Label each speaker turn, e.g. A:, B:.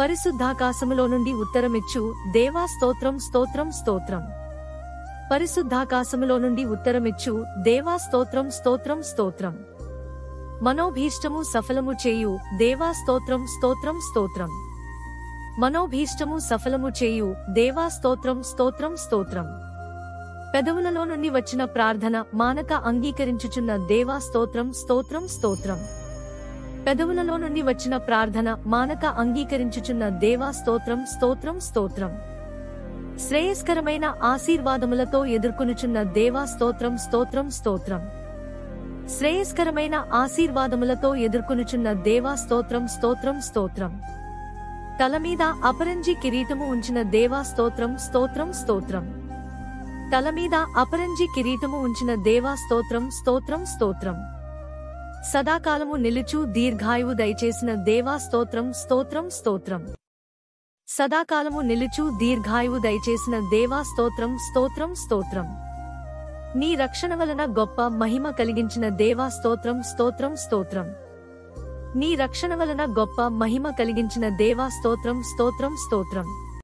A: పరిశుద్ధాకాశములో నుండి ఉత్తరమిచ్చు దేవా స్తోత్రం స్తోత్రం స్తోత్రం. పరిశుద్ధాకాశములో నుండి ఉత్తరమిచ్చు దేవా స్తోత్రం స్తోత్రం స్తోత్రం. మనోభీష్టము సఫలము చేయు దేవా స్తోత్రం స్తోత్రం స్తోత్రం. మనోభీష్టము సఫలము చేయు దేవా స్తోత్రం స్తోత్రం స్తోత్రం. పెదవులలో నుండి వచ్చిన ప్రార్థన మానక అంగీకరించుచున్న దేవా స్తోత్రం స్తోత్రం స్తోత్రం. పెదవులలో నుండి వచ్చిన ప్రార్థన మానక అంగీకరించుచున్న దేవా స్తోత్రం స్తోత్రం స్తోత్రం. శ్రేయస్కరమైన ఆశీర్వాదములతో ఎదుర్కొనుచున్న దేవా స్తోత్రం స్తోత్రం స్తోత్రం. శ్రేయస్కరమైన ఆశీర్వాదములతో ఎదుర్కొనుచున్న దేవా స్తోత్రం స్తోత్రం స్తోత్రం. తలమీద అపరంజి కిరీటము ఉంచిన దేవా స్తోత్రం స్తోత్రం స్తోత్రం. తలమీద అపరంజి కిరీటము ఉంచిన దేవా స్తోత్రం స్తోత్రం స్తోత్రం. సదాకాలము నిలుచు దీర్ఘాయువు దయచేసిన దేవా స్తోత్రం స్తోత్రం స్తోత్రం. సదాకాలము నిలుచు దీర్ఘాయువు దయచేసిన దేవా స్తోత్రం స్తోత్రం స్తోత్రం. నీ రక్షణ వలన గొప్ప మహిమ కలిగించిన దేవా స్తోత్రం స్తోత్రం స్తోత్రం. నీ రక్షణ వలన గొప్ప మహిమ కలిగించిన దేవా స్తోత్రం స్తోత్రం స్తోత్రం.